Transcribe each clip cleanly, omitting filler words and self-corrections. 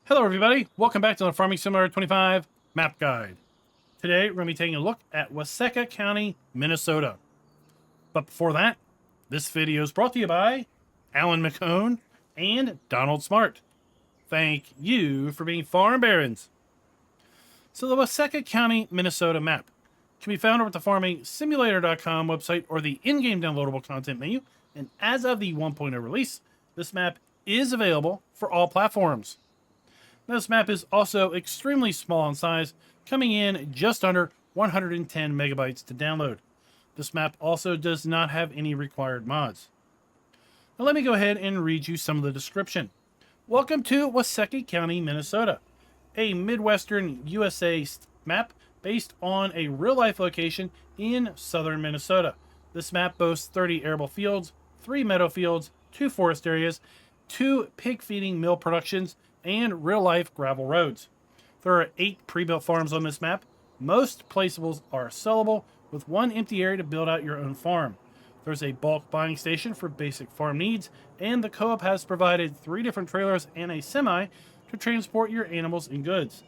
Hello everybody, welcome back to the Farming Simulator 25 Map Guide. Today we're going to be taking a look at Waseca County, Minnesota. But before that, this video is brought to you by Alan McCone and Donald Smart. Thank you for being farm barons. So the Waseca County, Minnesota map can be found over at the farmingsimulator.com website or the in-game downloadable content menu. And as of the 1.0 release, this map is available for all platforms. This map is also extremely small in size, coming in just under 110 megabytes to download. This map also does not have any required mods. Now let me go ahead and read you some of the description. Welcome to Waseca County, Minnesota, a midwestern USA map based on a real-life location in southern Minnesota. This map boasts 30 arable fields, 3 meadow fields, 2 forest areas, 2 pig feeding mill productions, and real-life gravel roads. There are 8 pre-built farms on this map. Most placeables are sellable, with 1 empty area to build out your own farm. There's a bulk buying station for basic farm needs, and the co-op has provided 3 different trailers and a semi to transport your animals and goods.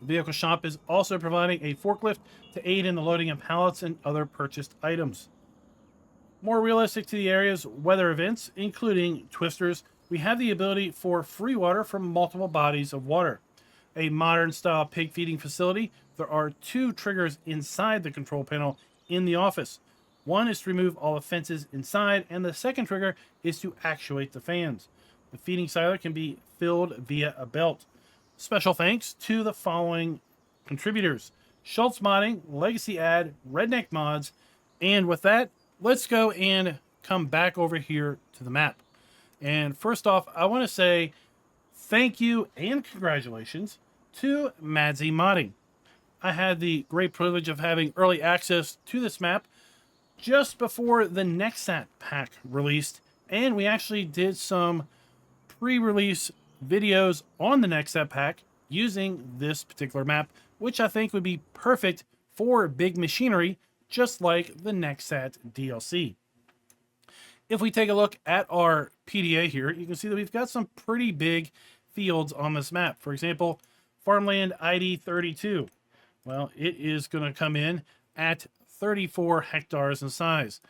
The vehicle shop is also providing a forklift to aid in the loading of pallets and other purchased items. More realistic to the area's weather events, including twisters, we have the ability for free water from multiple bodies of water. A modern style pig feeding facility, there are 2 triggers inside the control panel in the office. One is to remove all the fences inside, and the second trigger is to actuate the fans. The feeding silo can be filled via a belt. Special thanks to the following contributors: Schultz Modding, Legacy Ad, Redneck Mods, and with that, let's go and come back over here to the map. And first off, I want to say thank you and congratulations to Madsy Modding. I had the great privilege of having early access to this map just before the Nexat pack released, and we actually did some pre-release videos on the Nexat pack using this particular map, which I think would be perfect for big machinery, just like the Nexat DLC. If we take a look at our PDA here, you can see that we've got some pretty big fields on this map. For example, farmland ID 32. Well, it is going to come in at 34 hectares in size.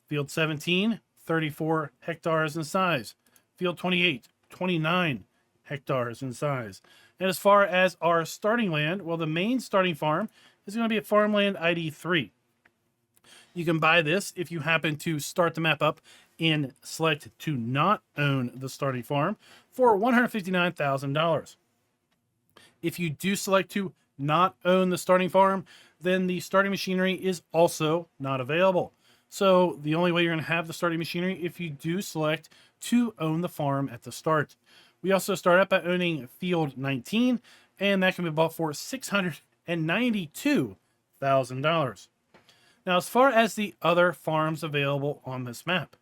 Field 17, 34 hectares in size. Field 28, 29 hectares in size. And as far as our starting land, well, the main starting farm is going to be at farmland ID 3. You can buy this if you happen to start the map up and select to not own the starting farm for $159,000. If you do select to not own the starting farm, then the starting machinery is also not available. So the only way you're going to have the starting machinery if you do select to own the farm at the start. We also start out by owning field 19, and that can be bought for $692,000. Now, as far as the other farms available on this map,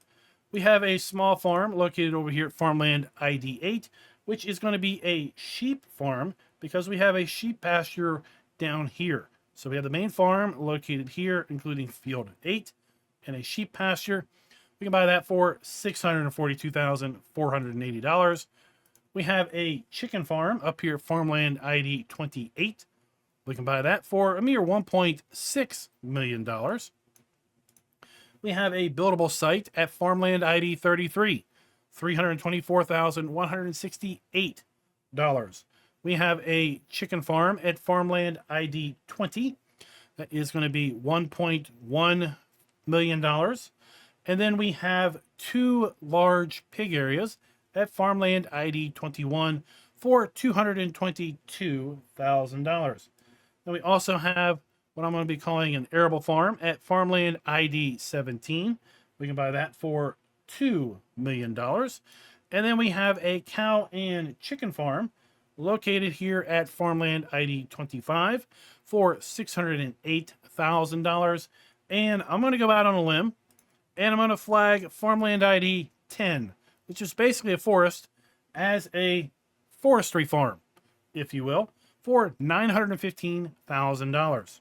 we have a small farm located over here at farmland ID 8, which is going to be a sheep farm because we have a sheep pasture down here. So we have the main farm located here, including field 8, and a sheep pasture. We can buy that for $642,480. We have a chicken farm up here at farmland ID 28. We can buy that for a mere $1.6 million. We have a buildable site at farmland ID 33, $324,168. We have a chicken farm at farmland ID 20. That is going to be $1.1 million. And then we have 2 large pig areas at farmland ID 21 for $222,000. Then we also have what I'm going to be calling an arable farm at farmland ID 17. We can buy that for $2 million. And then we have a cow and chicken farm located here at farmland ID 25 for $608,000. And I'm going to go out on a limb and I'm going to flag farmland ID 10, which is basically a forest, as a forestry farm, if you will, for $915,000.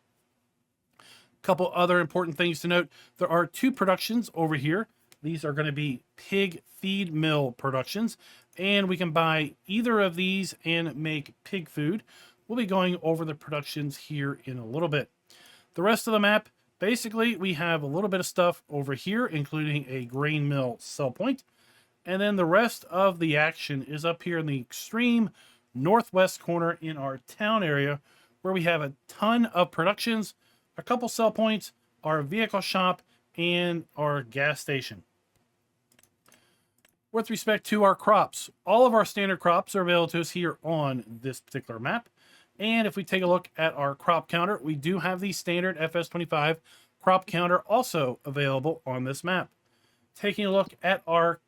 A couple other important things to note. There are 2 productions over here these are going to be pig feed mill productions, and we can buy either of these and make pig food. We'll be going over the productions here in a little bit. The rest of the map, basically, we have a little bit of stuff over here, including a grain mill sell point. And then the rest of the action is up here in the extreme northwest corner in our town area, where we have a ton of productions, a couple sell points, our vehicle shop, and our gas station. With respect to our crops, all of our standard crops are available to us here on this particular map. And if we take a look at our crop counter, we do have the standard FS25 crop counter also available on this map. Taking a look at our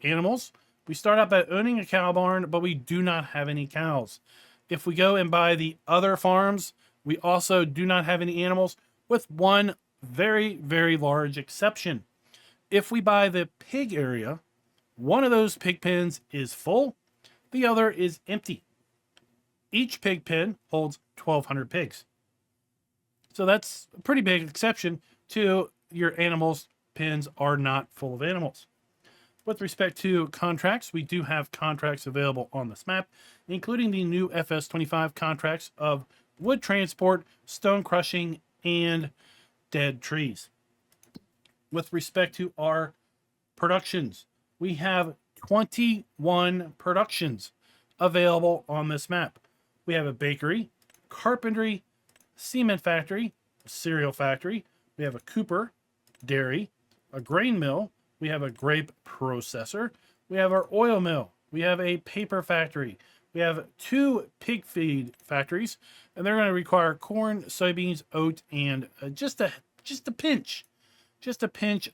animals, we start out by owning a cow barn, but we do not have any cows. If we go and buy the other farms, we also do not have any animals, with one very, very large exception. If we buy the pig area, one of those pig pens is full, the other is empty. Each pig pen holds 1,200 pigs. So that's a pretty big exception to your animals' pens are not full of animals. With respect to contracts, we do have contracts available on this map, including the new FS25 contracts of wood transport, stone crushing, and dead trees. With respect to our productions, we have 21 productions available on this map. We have a bakery, carpentry, cement factory, a cereal factory. We have a cooper, dairy, a grain mill. We have a grape processor. We have our oil mill. We have a paper factory. We have 2 pig feed factories, and they're going to require corn, soybeans, oat, and just a pinch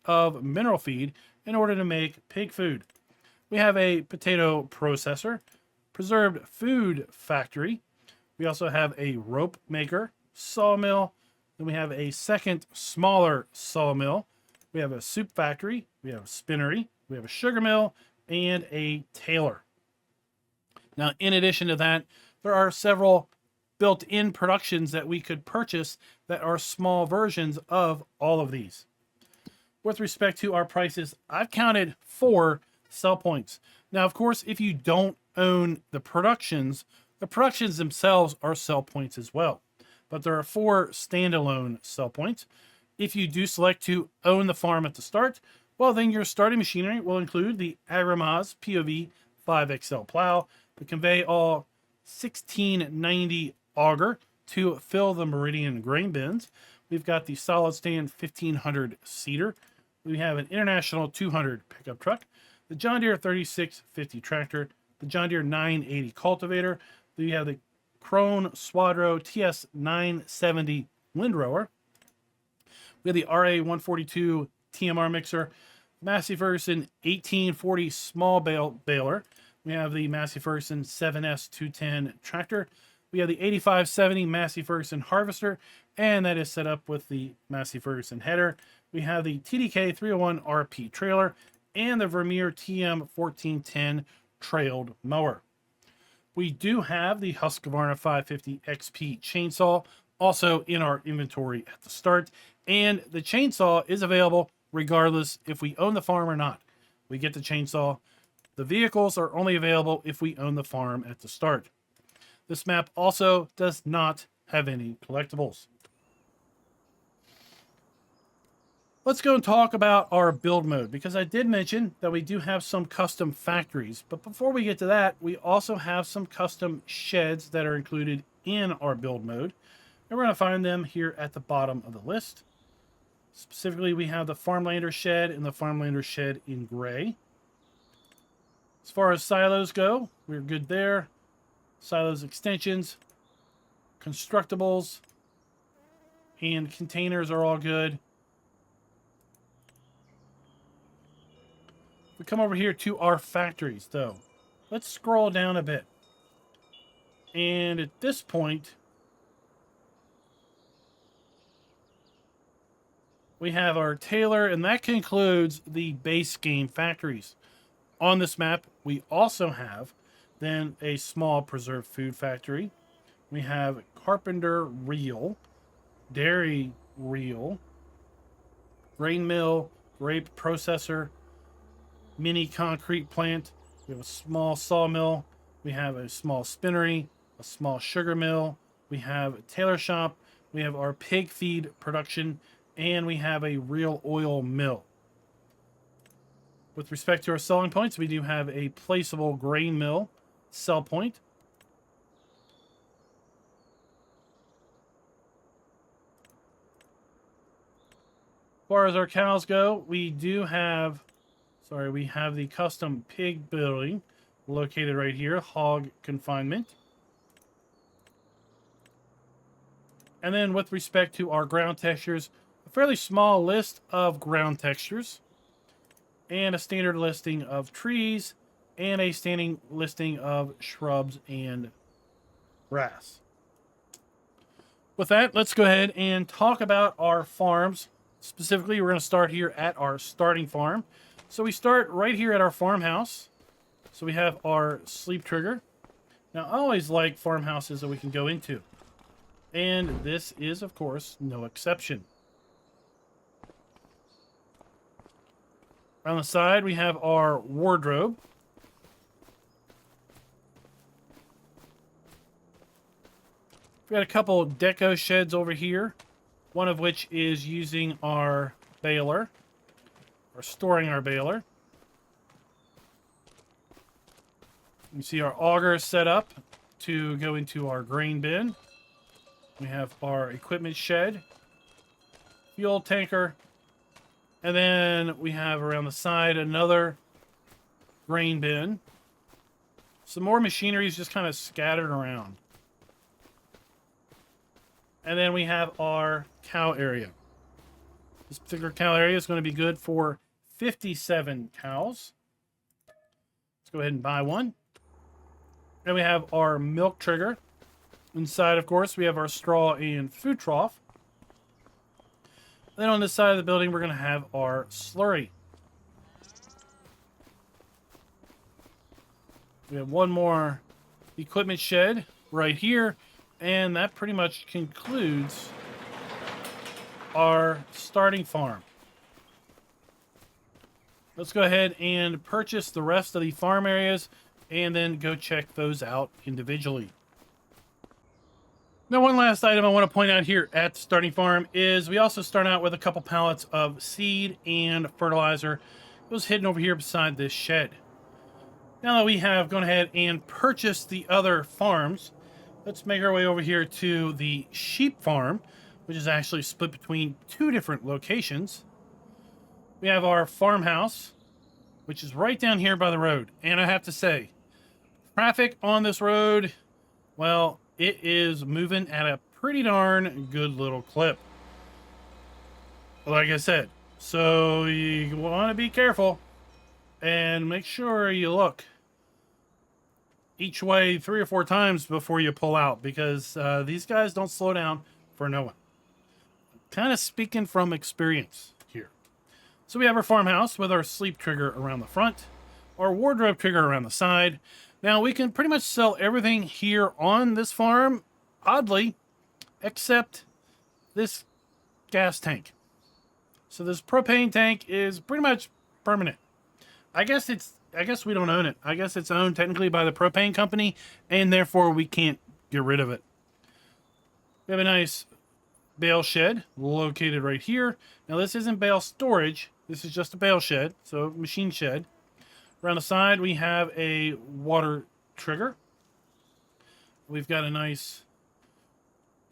of mineral feed in order to make pig food. We have a potato processor, preserved food factory. We also have a rope maker, sawmill. Then we have a second smaller sawmill. We have a soup factory. We have a spinnery. We have a sugar mill and a tailor. Now, in addition to that, there are several built-in productions that we could purchase that are small versions of all of these. With respect to our prices, I've counted 4 sell points. Now, of course, if you don't own the productions themselves are sell points as well. But there are 4 standalone sell points. If you do select to own the farm at the start, well, then your starting machinery will include the Agrimaz POV 5XL plow, the convey all 1690 auger to fill the Meridian grain bins. We've got the solid stand 1500 seeder. We have an International 200 pickup truck, the John Deere 3650 tractor, the John Deere 980 cultivator. We have the Krone Swadro TS 970 windrower. We have the RA 142 TMR mixer, Massey Ferguson 1840 small baler. We have the Massey Ferguson 7S 210 tractor. We have the 8570 Massey Ferguson harvester, and that is set up with the Massey Ferguson header. We have the TDK 301 RP trailer and the Vermeer TM 1410 trailed mower. We do have the Husqvarna 550 XP chainsaw also in our inventory at the start, and the chainsaw is available regardless if we own the farm or not. We get the chainsaw. The vehicles are only available if we own the farm at the start. This map also does not have any collectibles. Let's go and talk about our build mode, because I did mention that we do have some custom factories. But before we get to that, we also have some custom sheds that are included in our build mode. And we're going to find them here at the bottom of the list. Specifically, we have the Farmlander shed and the Farmlander shed in gray. As far as silos go, we're good there. Silos extensions, constructibles, and containers are all good. We come over here to our factories, though. Let's scroll down a bit. And at this point, we have our Taylor, and that concludes the base game factories. On this map, we also have then a small preserved food factory. We have carpenter reel, dairy reel, grain mill, grape processor, mini concrete plant. We have a small sawmill. We have a small spinnery, a small sugar mill. We have a tailor shop. We have our pig feed production, and we have a real oil mill. With respect to our selling points, we do have a placeable grain mill sell point. As far as our cows go, we have the custom pig building located right here, hog confinement. And then with respect to our ground textures, a fairly small list of ground textures and a standard listing of trees and a standing listing of shrubs and grass. With that, let's go ahead and talk about our farms. Specifically, we're going to start here at our starting farm. So we start right here at our farmhouse. So we have our sleep trigger. Now, I always like farmhouses that we can go into. And this is, of course, no exception. On the side, we have our wardrobe. We've got a couple deco sheds over here. One of which is using our baler, or storing our baler. You see our auger set up to go into our grain bin. We have our equipment shed, fuel tanker, and then we have around the side another grain bin. Some more machinery is just kind of scattered around. And then we have our cow area. This particular cow area is going to be good for 57 cows. Let's go ahead and buy one. And we have our milk trigger. Inside, of course, we have our straw and food trough. Then on this side of the building, we're going to have our slurry. We have one more equipment shed right here. And that pretty much concludes our starting farm. Let's go ahead and purchase the rest of the farm areas and then go check those out individually. Now, one last item I want to point out here at the starting farm is we also start out with a couple pallets of seed and fertilizer. It was hidden over here beside this shed. Now that we have gone ahead and purchased the other farms, let's make our way over here to the sheep farm, which is actually split between two different locations. We have our farmhouse, which is right down here by the road. And I have to say, traffic on this road, well, it is moving at a pretty darn good little clip. Like I said, so you want to be careful and make sure you look each way 3 or 4 times before you pull out, because these guys don't slow down for no one. Kind of speaking from experience here. So we have our farmhouse with our sleep trigger around the front, our wardrobe trigger around the side. Now we can pretty much sell everything here on this farm, oddly, except this gas tank. So this propane tank is pretty much permanent. I guess we don't own it. I guess it's owned technically by the propane company, and therefore we can't get rid of it. We have a nice bale shed located right here. Now this isn't bale storage. This is just a bale shed, so machine shed. Around the side, we have a water trigger. We've got a nice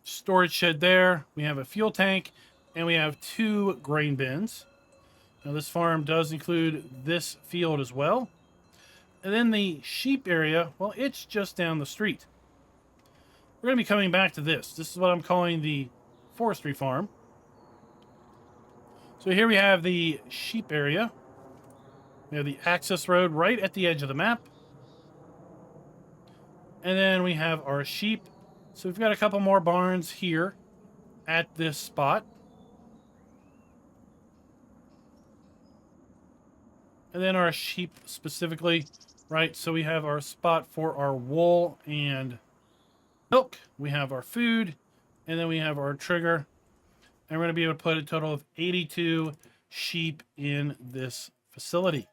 storage shed there. We have a fuel tank, and we have 2 grain bins. Now this farm does include this field as well. And then the sheep area, well, it's just down the street. We're going to be coming back to this. This is what I'm calling the forestry farm. So here we have the sheep area. We have the access road right at the edge of the map. And then we have our sheep. So we've got a couple more barns here at this spot. And then our sheep specifically, right? So we have our spot for our wool and milk. We have our food, and then we have our trigger. And we're going to be able to put a total of 82 sheep in this facility.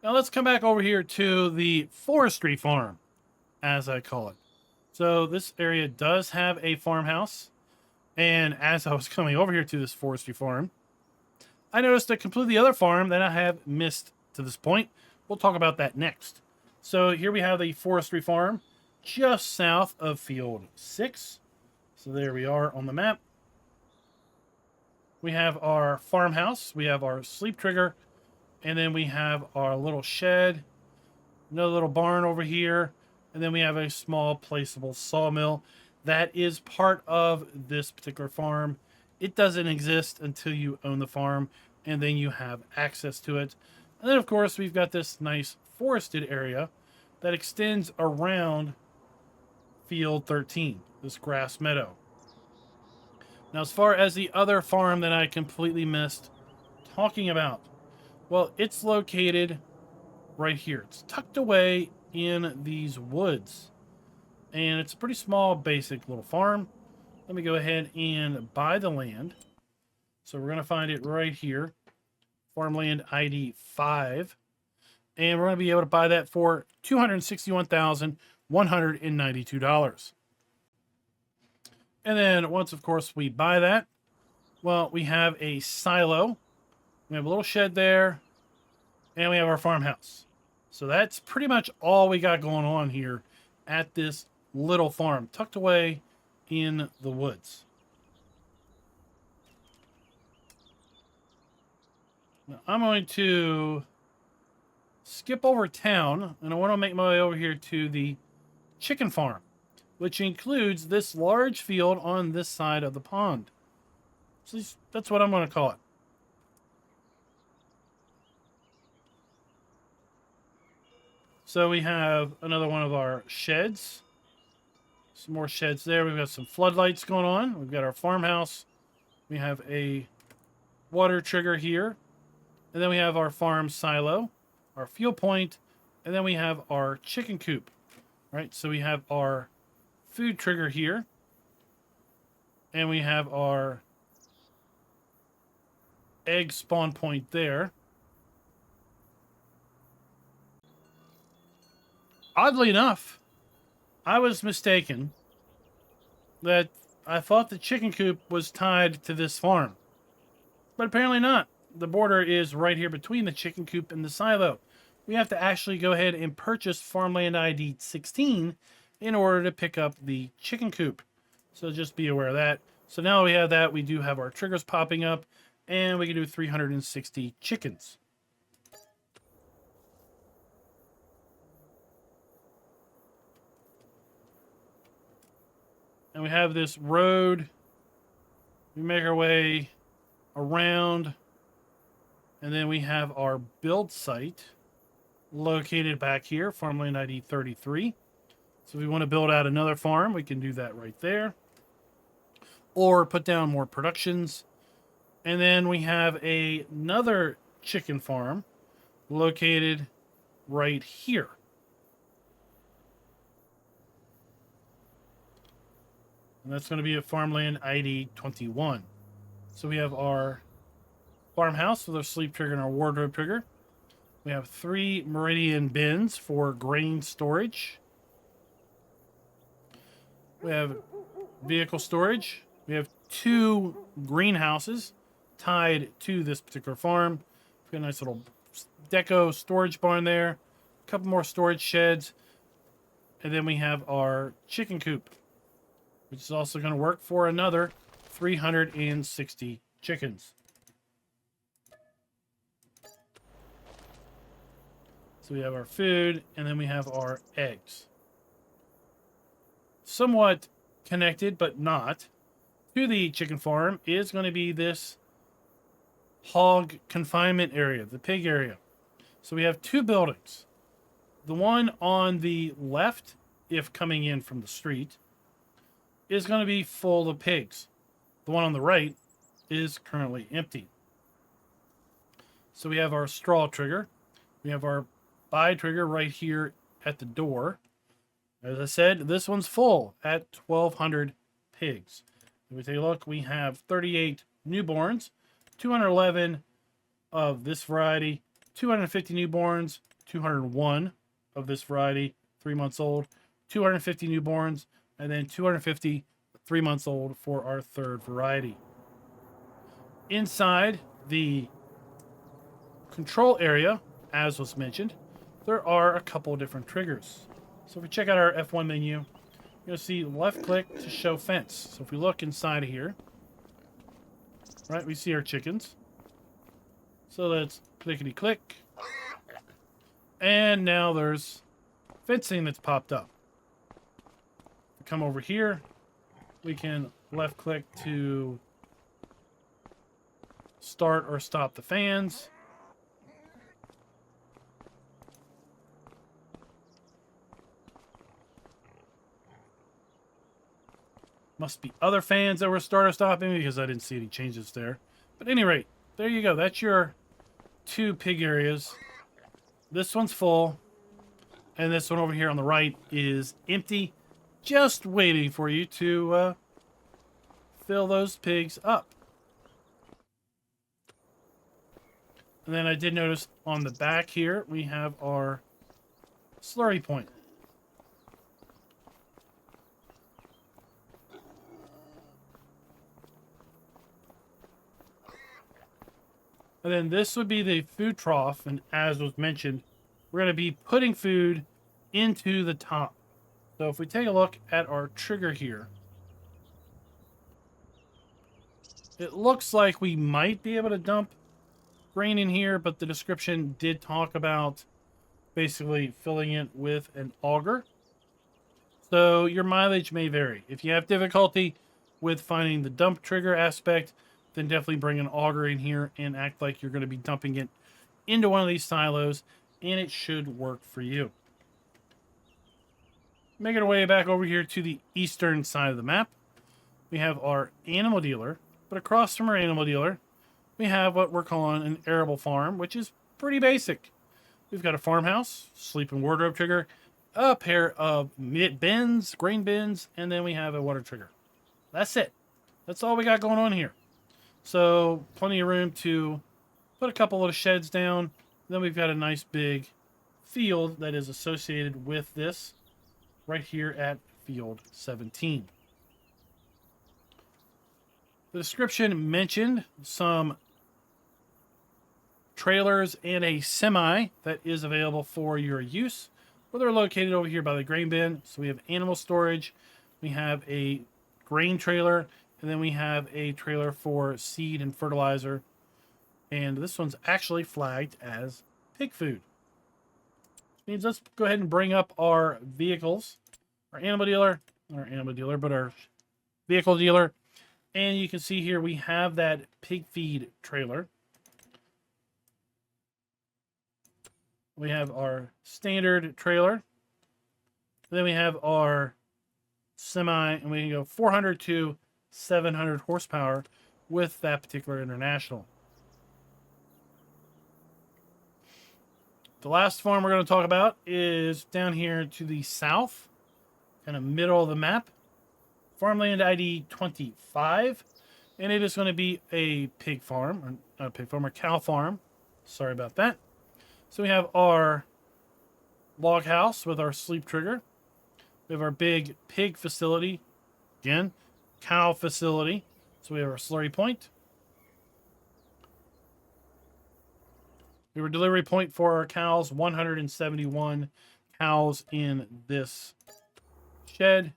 Now let's come back over here to the forestry farm, as I call it. So this area does have a farmhouse. And as I was coming over here to this forestry farm, I noticed a completely other farm that I have missed to this point. We'll talk about that next. So here we have the forestry farm just south of field 6. So there we are on the map. We have our farmhouse, we have our sleep trigger, and then we have our little shed, another little barn over here, and then we have a small placeable sawmill. That is part of this particular farm. It doesn't exist until you own the farm, and then you have access to it. And then, of course, we've got this nice forested area that extends around field 13, this grass meadow. Now, as far as the other farm that I completely missed talking about, well, it's located right here. It's tucked away in these woods. And it's a pretty small, basic little farm. Let me go ahead and buy the land. So we're going to find it right here. Farmland ID 5. And we're going to be able to buy that for $261,192. And then once, of course, we buy that, well, we have a silo. We have a little shed there. And we have our farmhouse. So that's pretty much all we got going on here at this little farm tucked away in the woods. Now, I'm going to skip over town, and I want to make my way over here to the chicken farm, which includes this large field on this side of the pond. So that's what I'm going to call it. So we have another one of our sheds. Some more sheds there. We've got some floodlights going on. We've got our farmhouse. We have a water trigger here. And then we have our farm silo, our fuel point, and then we have our chicken coop. All right, so we have our food trigger here. And we have our egg spawn point there. Oddly enough, I was mistaken that I thought the chicken coop was tied to this farm. But apparently not. The border is right here between the chicken coop and the silo. We have to actually go ahead and purchase Farmland ID 16 in order to pick up the chicken coop. So just be aware of that. So now we have that, we do have our triggers popping up, and we can do 360 chickens. And we have this road. We make our way around. And then we have our build site located back here, Farmland ID 33. So if we want to build out another farm, we can do that right there. Or put down more productions. And then we have another chicken farm located right here. And that's going to be a Farmland ID 21. So we have our farmhouse with our sleep trigger and our wardrobe trigger. We have 3 Meridian bins for grain storage. We have vehicle storage. We have 2 greenhouses tied to this particular farm. We've got a nice little deco storage barn there. A couple more storage sheds. And then we have our chicken coop, which is also going to work for another 360 chickens. So we have our food, and then we have our eggs. Somewhat connected, but not, to the chicken farm is going to be this hog confinement area, the pig area. So we have 2 buildings. The one on the left, if coming in from the street, is going to be full of pigs. The one on the right is currently empty. So we have our straw trigger. We have our buy trigger right here at the door. As I said, this one's full at 1,200 pigs. If we take a look, we have 38 newborns, 211 of this variety, 250 newborns, 201 of this variety, 3 months old, 250 newborns, and then 250 3 months old for our third variety. Inside the control area, as was mentioned, there are a couple of different triggers. So if we check out our F1 menu, you're going to see left click to show fence. So if we look inside of here, right, we see our chickens. So let's clickety click. And now there's fencing that's popped up. Come over here, we can left click to start or stop the fans. Must be other fans that were start or stopping because I didn't see any changes there. But at any rate, there you go. That's your 2 pig areas. This one's full. And this one over here on the right is empty. Just waiting for you to fill those pigs up. And then I did notice on the back here, we have our slurry point. And then this would be the food trough, and as was mentioned, we're going to be putting food into the top. So if we take a look at our trigger here, it looks like we might be able to dump grain in here, but the description did talk about basically filling it with an auger. So your mileage may vary. If you have difficulty with finding the dump trigger aspect, then definitely bring an auger in here and act like you're going to be dumping it into one of these silos, and it should work for you. Making our way back over here to the eastern side of the map, we have our animal dealer, but across from our animal dealer, we have what we're calling an arable farm, which is pretty basic. We've got a farmhouse, sleep and wardrobe trigger, a pair of bins, grain bins, and then we have a water trigger. That's it. That's all we got going on here. So plenty of room to put a couple of sheds down. Then we've got a nice big field that is associated with this right here at field 17. The description mentioned some trailers and a semi that is available for your use. Well, they're located over here by the grain bin. So we have animal storage, we have a grain trailer, and then we have a trailer for seed and fertilizer. And this one's actually flagged as pig food. Which means let's go ahead and bring up our vehicles. Our animal dealer, but our vehicle dealer. And you can see here we have that pig feed trailer. We have our standard trailer. And then we have our semi, and we can go 400 to 700 horsepower with that particular international. The last farm we're going to talk about is down here to the south, kind of middle of the map. Farmland ID 25, and it is going to be a pig farm, or not a pig farm, or cow farm. Sorry about that. So we have our log house with our sleep trigger. We have our big pig facility. Again, cow facility. So we have our slurry point. We have a delivery point for our cows, 171 cows in this shed.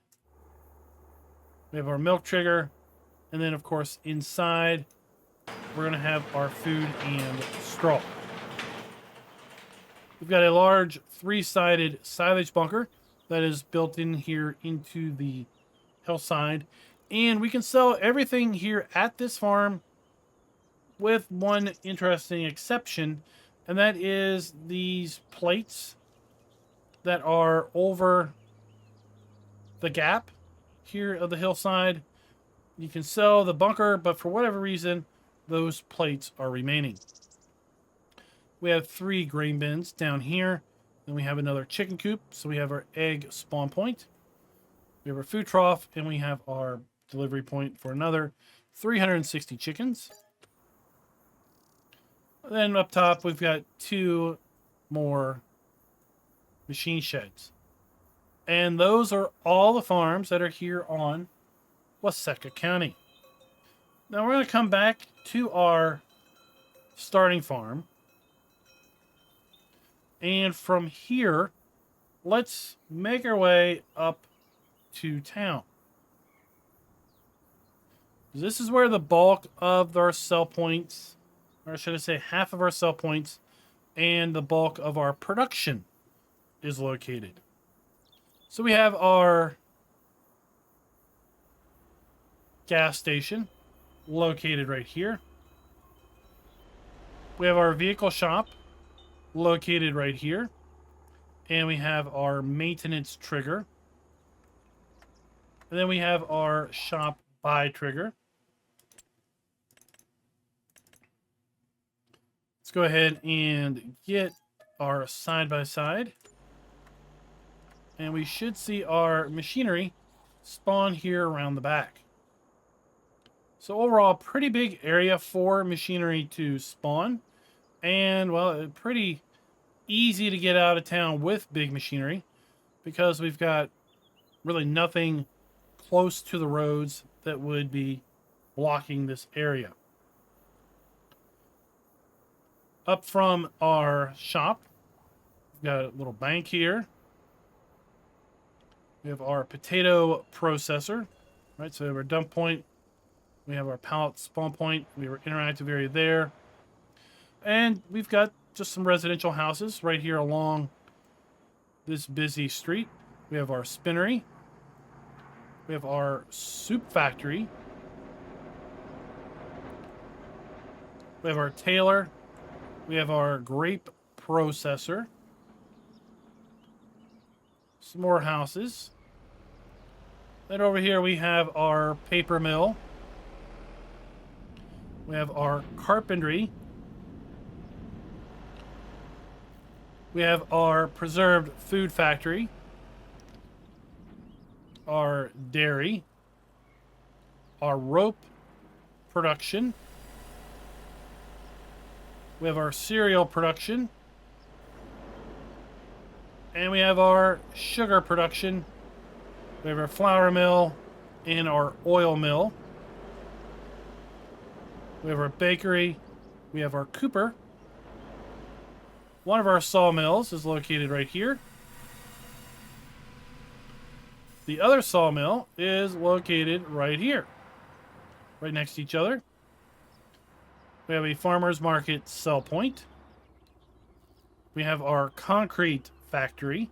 We have our milk trigger. And then, of course, inside, we're going to have our food and straw. We've got a large 3-sided silage bunker that is built in here into the hillside. And we can sell everything here at this farm with one interesting exception. And that is these plates that are over the gap here of the hillside. You can sell the bunker, but for whatever reason, those plates are remaining. We have 3 grain bins down here. Then we have another chicken coop. So we have our egg spawn point. We have our food trough, and we have our delivery point for another 360 chickens. And then up top, we've got 2 more machine sheds. And those are all the farms that are here on Waseca County. Now we're going to come back to our starting farm. And from here, let's make our way up to town. This is where the bulk of our sell points, or should I say half of our sell points, and the bulk of our production is located. So we have our gas station located right here. We have our vehicle shop located right here. And we have our maintenance trigger. And then we have our shop buy trigger. Let's go ahead and get our side-by-side. And we should see our machinery spawn here around the back. So overall, pretty big area for machinery to spawn. And, well, pretty easy to get out of town with big machinery because we've got really nothing close to the roads that would be blocking this area. Up from our shop, we've got a little bank here. We have our potato processor, right? So we have our dump point. We have our pallet spawn point. We have our interactive area there. And we've got just some residential houses right here along this busy street. We have our spinnery. We have our soup factory. We have our tailor. We have our grape processor. Some more houses. Then over here we have our paper mill. We have our carpentry. We have our preserved food factory, our dairy, our rope production. We have our cereal production. And we have our sugar production. We have our flour mill and our oil mill. We have our bakery. We have our cooper. One of our sawmills is located right here. The other sawmill is located right here, right next to each other. We have a farmer's market sell point. We have our concrete factory,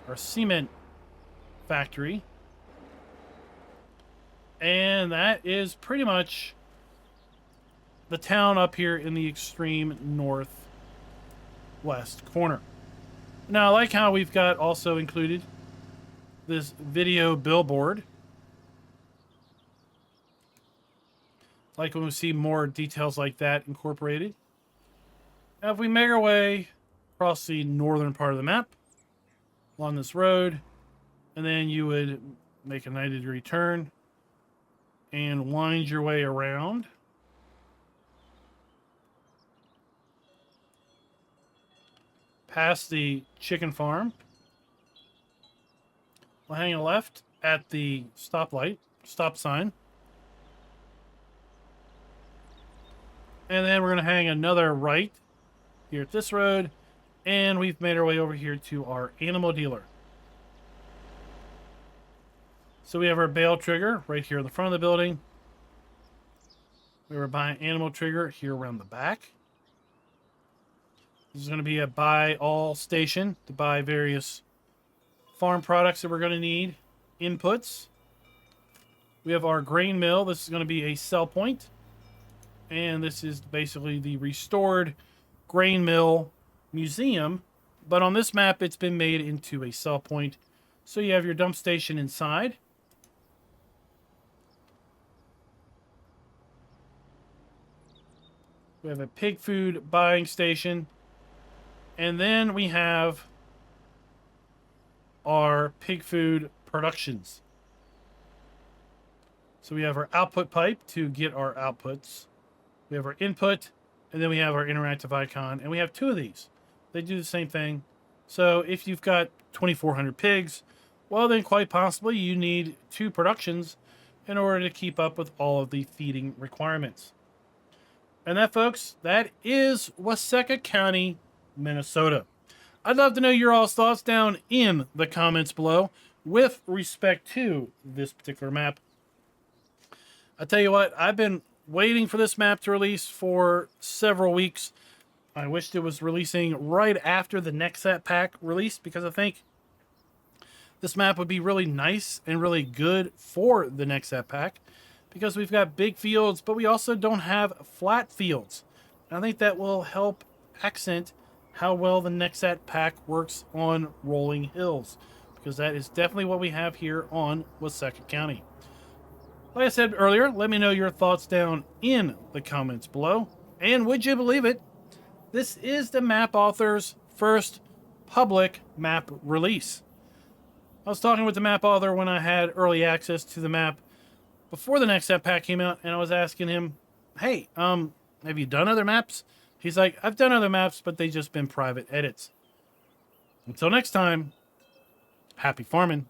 our cement factory. And that is pretty much the town up here in the extreme northwest corner. Now, I like how we've got also included this video billboard. Like when we see more details like that incorporated. Now, if we make our way across the northern part of the map, along this road, and then you would make a 90-degree turn and wind your way around. Past the chicken farm. We'll hang a left at the stop sign. And then we're going to hang another right here at this road. And we've made our way over here to our animal dealer. So we have our bale trigger right here in the front of the building. We have our buy animal trigger here around the back. This is going to be a buy all station to buy various farm products that we're going to need. Inputs. We have our grain mill. This is going to be a sell point. And this is basically the restored grain mill museum. But on this map, it's been made into a sell point. So you have your dump station inside. We have a pig food buying station. And then we have our pig food productions. So we have our output pipe to get our outputs. We have our input, and then we have our interactive icon. And we have two of these. They do the same thing. So if you've got 2,400 pigs, well, then quite possibly you need 2 productions in order to keep up with all of the feeding requirements. And that, folks, that is Waseca County, Minnesota. I'd love to know your all's thoughts down in the comments below with respect to this particular map. I tell you what, I've been waiting for this map to release for several weeks. I wished it was releasing right after the next set pack release, because I think this map would be really nice and really good for the next set pack, because we've got big fields, but we also don't have flat fields. And I think that will help accent how well the next set pack works on rolling hills, because that is definitely what we have here on Waseca County. Like I said earlier, let me know your thoughts down in the comments below. And would you believe it, this is the map author's first public map release. I was talking with the map author when I had early access to the map before the next set pack came out, and I was asking him, hey, have you done other maps? He's like, I've done other maps, but they've just been private edits. Until next time, happy farming.